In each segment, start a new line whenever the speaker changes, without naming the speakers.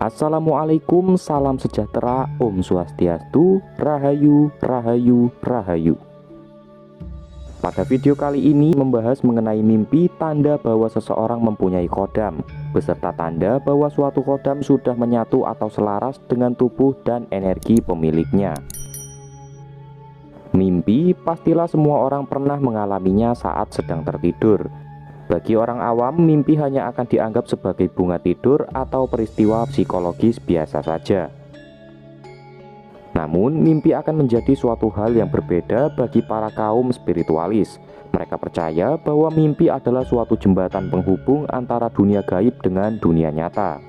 Assalamualaikum, salam sejahtera, Om Swastiastu, Rahayu, Rahayu, Rahayu. Pada video kali ini membahas mengenai mimpi tanda bahwa seseorang mempunyai kodam, beserta tanda bahwa suatu kodam sudah menyatu atau selaras dengan tubuh dan energi pemiliknya. Mimpi pastilah semua orang pernah mengalaminya saat sedang tertidur. Bagi orang awam, mimpi hanya akan dianggap sebagai bunga tidur atau peristiwa psikologis biasa saja. Namun, mimpi akan menjadi suatu hal yang berbeda bagi para kaum spiritualis. Mereka percaya bahwa mimpi adalah suatu jembatan penghubung antara dunia gaib dengan dunia nyata.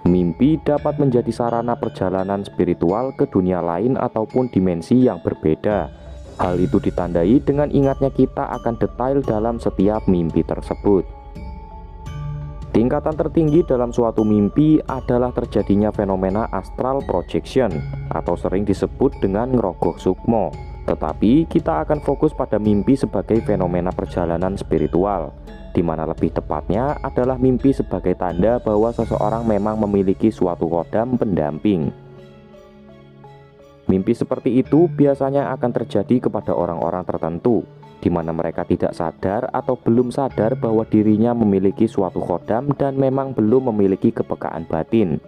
Mimpi dapat menjadi sarana perjalanan spiritual ke dunia lain ataupun dimensi yang berbeda. Hal itu ditandai dengan ingatnya kita akan detail dalam setiap mimpi tersebut. Tingkatan tertinggi dalam suatu mimpi adalah terjadinya fenomena astral projection atau sering disebut dengan ngerogoh sukmo. Tetapi kita akan fokus pada mimpi sebagai fenomena perjalanan spiritual, di mana lebih tepatnya adalah mimpi sebagai tanda bahwa seseorang memang memiliki suatu kodam pendamping. Mimpi seperti itu biasanya akan terjadi kepada orang-orang tertentu, di mana mereka tidak sadar atau belum sadar bahwa dirinya memiliki suatu kodam dan memang belum memiliki kepekaan batin.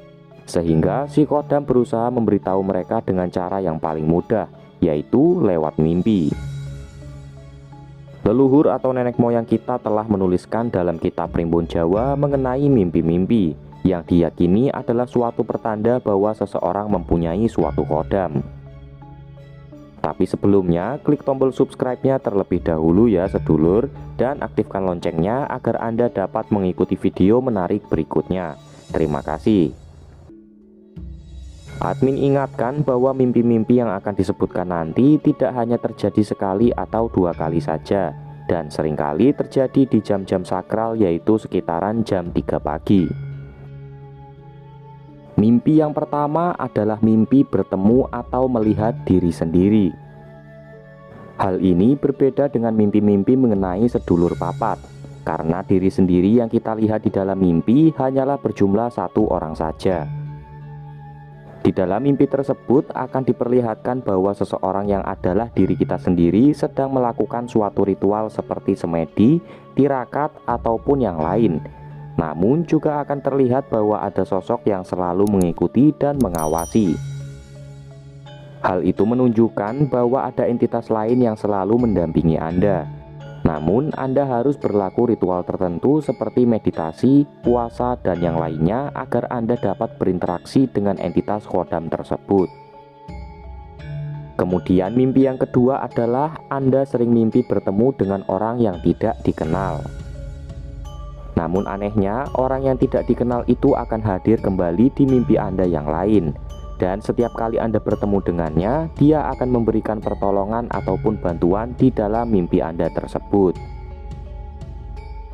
Sehingga si kodam berusaha memberitahu mereka dengan cara yang paling mudah, yaitu lewat mimpi. Leluhur atau nenek moyang kita telah menuliskan dalam kitab Primbon Jawa mengenai mimpi-mimpi yang diyakini adalah suatu pertanda bahwa seseorang mempunyai suatu kodam. Tapi sebelumnya, klik tombol subscribe-nya terlebih dahulu ya sedulur, dan aktifkan loncengnya agar Anda dapat mengikuti video menarik berikutnya. Terima kasih. Admin ingatkan bahwa mimpi-mimpi yang akan disebutkan nanti tidak hanya terjadi sekali atau dua kali saja, dan seringkali terjadi di jam-jam sakral, yaitu sekitaran jam 3 pagi. Mimpi yang pertama adalah mimpi bertemu atau melihat diri sendiri. Hal ini berbeda dengan mimpi-mimpi mengenai sedulur papat, karena diri sendiri yang kita lihat di dalam mimpi hanyalah berjumlah satu orang saja. Di dalam mimpi tersebut akan diperlihatkan bahwa seseorang yang adalah diri kita sendiri sedang melakukan suatu ritual seperti semedi, tirakat, ataupun yang lain. Namun juga akan terlihat bahwa ada sosok yang selalu mengikuti dan mengawasi. Hal itu menunjukkan bahwa ada entitas lain yang selalu mendampingi Anda. Namun Anda harus berlaku ritual tertentu seperti meditasi, puasa, dan yang lainnya agar Anda dapat berinteraksi dengan entitas kodam tersebut. Kemudian mimpi yang kedua adalah Anda sering mimpi bertemu dengan orang yang tidak dikenal. Namun anehnya, orang yang tidak dikenal itu akan hadir kembali di mimpi Anda yang lain. Dan setiap kali Anda bertemu dengannya, dia akan memberikan pertolongan ataupun bantuan di dalam mimpi Anda tersebut.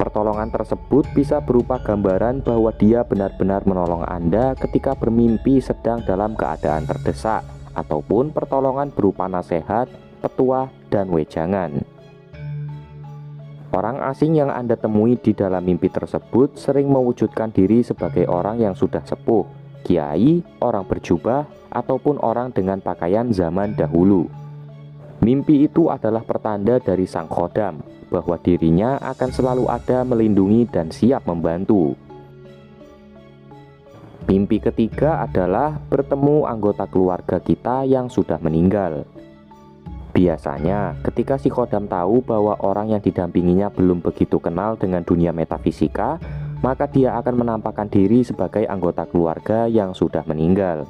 Pertolongan tersebut bisa berupa gambaran bahwa dia benar-benar menolong Anda ketika bermimpi sedang dalam keadaan terdesak, ataupun pertolongan berupa nasihat, petuah, dan wejangan. Orang asing yang Anda temui di dalam mimpi tersebut sering mewujudkan diri sebagai orang yang sudah sepuh, kiai, orang berjubah, ataupun orang dengan pakaian zaman dahulu. Mimpi itu adalah pertanda dari sang kodam bahwa dirinya akan selalu ada melindungi dan siap membantu. Mimpi ketiga adalah bertemu anggota keluarga kita yang sudah meninggal. Biasanya, ketika si kodam tahu bahwa orang yang didampinginya belum begitu kenal dengan dunia metafisika, maka dia akan menampakkan diri sebagai anggota keluarga yang sudah meninggal.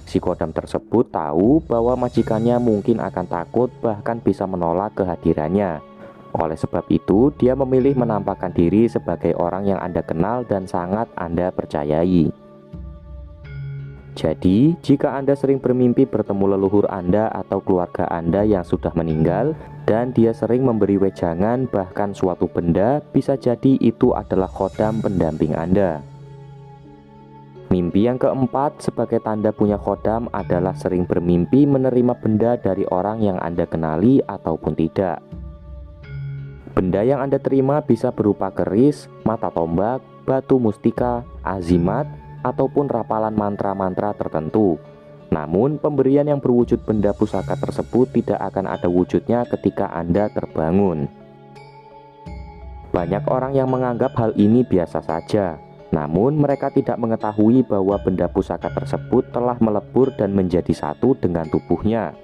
Si kodam tersebut tahu bahwa majikannya mungkin akan takut bahkan bisa menolak kehadirannya. Oleh sebab itu, dia memilih menampakkan diri sebagai orang yang Anda kenal dan sangat Anda percayai. Jadi, jika Anda sering bermimpi bertemu leluhur Anda atau keluarga Anda yang sudah meninggal, dan dia sering memberi wejangan bahkan suatu benda, bisa jadi itu adalah kodam pendamping Anda. Mimpi yang keempat sebagai tanda punya kodam adalah sering bermimpi menerima benda dari orang yang Anda kenali ataupun tidak. Benda yang Anda terima bisa berupa keris, mata tombak, batu mustika, azimat, ataupun rapalan mantra-mantra tertentu. Namun, pemberian yang berwujud benda pusaka tersebut tidak akan ada wujudnya ketika Anda terbangun. Banyak orang yang menganggap hal ini biasa saja, namun mereka tidak mengetahui bahwa benda pusaka tersebut telah melebur dan menjadi satu dengan tubuhnya.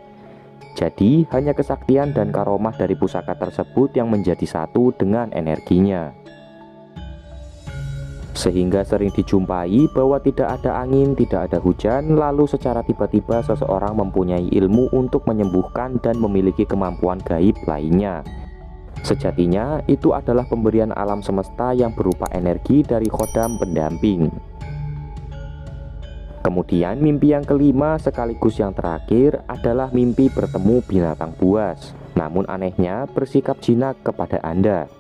Jadi, hanya kesaktian dan karomah dari pusaka tersebut yang menjadi satu dengan energinya. Sehingga sering dijumpai bahwa tidak ada angin, tidak ada hujan, lalu secara tiba-tiba seseorang mempunyai ilmu untuk menyembuhkan dan memiliki kemampuan gaib lainnya. Sejatinya, itu adalah pemberian alam semesta yang berupa energi dari khodam pendamping. Kemudian mimpi yang kelima sekaligus yang terakhir adalah mimpi bertemu binatang buas, namun anehnya bersikap jinak kepada Anda.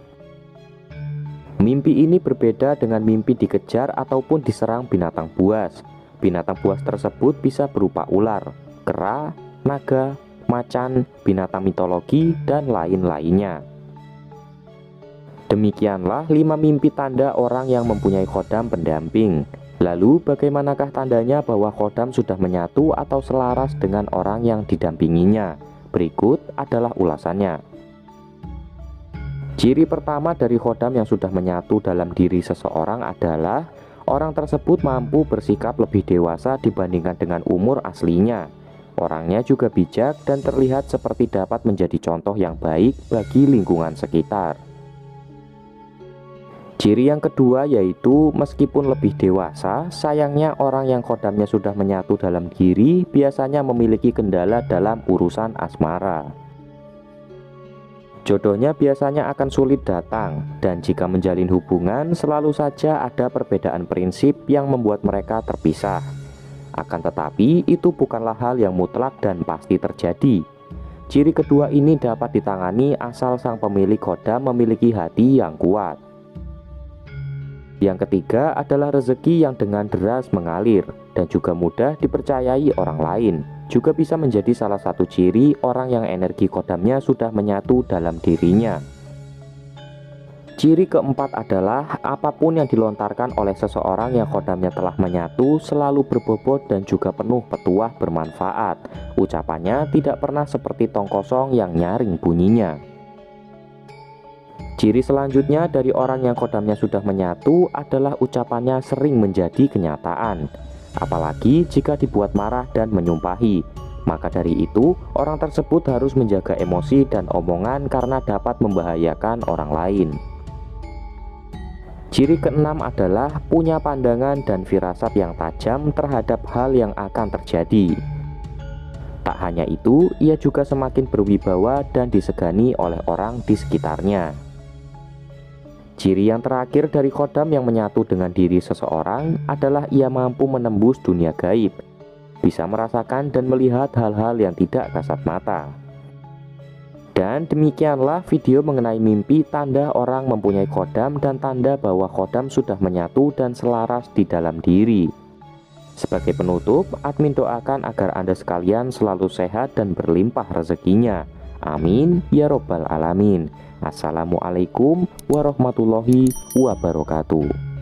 Mimpi ini berbeda dengan mimpi dikejar ataupun diserang binatang buas. Binatang buas tersebut bisa berupa ular, kera, naga, macan, binatang mitologi, dan lain-lainnya. Demikianlah 5 mimpi tanda orang yang mempunyai khodam pendamping. Lalu bagaimanakah tandanya bahwa khodam sudah menyatu atau selaras dengan orang yang didampinginya? Berikut adalah ulasannya. Ciri pertama dari khodam yang sudah menyatu dalam diri seseorang adalah orang tersebut mampu bersikap lebih dewasa dibandingkan dengan umur aslinya. Orangnya juga bijak dan terlihat seperti dapat menjadi contoh yang baik bagi lingkungan sekitar. Ciri yang kedua yaitu meskipun lebih dewasa, sayangnya orang yang khodamnya sudah menyatu dalam diri biasanya memiliki kendala dalam urusan asmara. Jodohnya biasanya akan sulit datang, dan jika menjalin hubungan selalu saja ada perbedaan prinsip yang membuat mereka terpisah. Akan tetapi itu bukanlah hal yang mutlak dan pasti terjadi. Ciri kedua ini dapat ditangani asal sang pemilik khodam memiliki hati yang kuat. Yang ketiga adalah rezeki yang dengan deras mengalir dan juga mudah dipercayai orang lain. Juga bisa menjadi salah satu ciri orang yang energi khodamnya sudah menyatu dalam dirinya. Ciri keempat adalah apapun yang dilontarkan oleh seseorang yang khodamnya telah menyatu selalu berbobot dan juga penuh petuah bermanfaat. Ucapannya tidak pernah seperti tong kosong yang nyaring bunyinya. Ciri selanjutnya dari orang yang khodamnya sudah menyatu adalah ucapannya sering menjadi kenyataan. Apalagi jika dibuat marah dan menyumpahi. Maka dari itu, orang tersebut harus menjaga emosi dan omongan karena dapat membahayakan orang lain. Ciri keenam adalah punya pandangan dan firasat yang tajam terhadap hal yang akan terjadi. Tak hanya itu, ia juga semakin berwibawa dan disegani oleh orang di sekitarnya. Ciri yang terakhir dari khodam yang menyatu dengan diri seseorang adalah ia mampu menembus dunia gaib, bisa merasakan dan melihat hal-hal yang tidak kasat mata. Dan demikianlah video mengenai mimpi tanda orang mempunyai khodam dan tanda bahwa khodam sudah menyatu dan selaras di dalam diri. Sebagai penutup, admin doakan agar Anda sekalian selalu sehat dan berlimpah rezekinya. Amin ya robbal alamin. Assalamualaikum warahmatullahi wabarakatuh.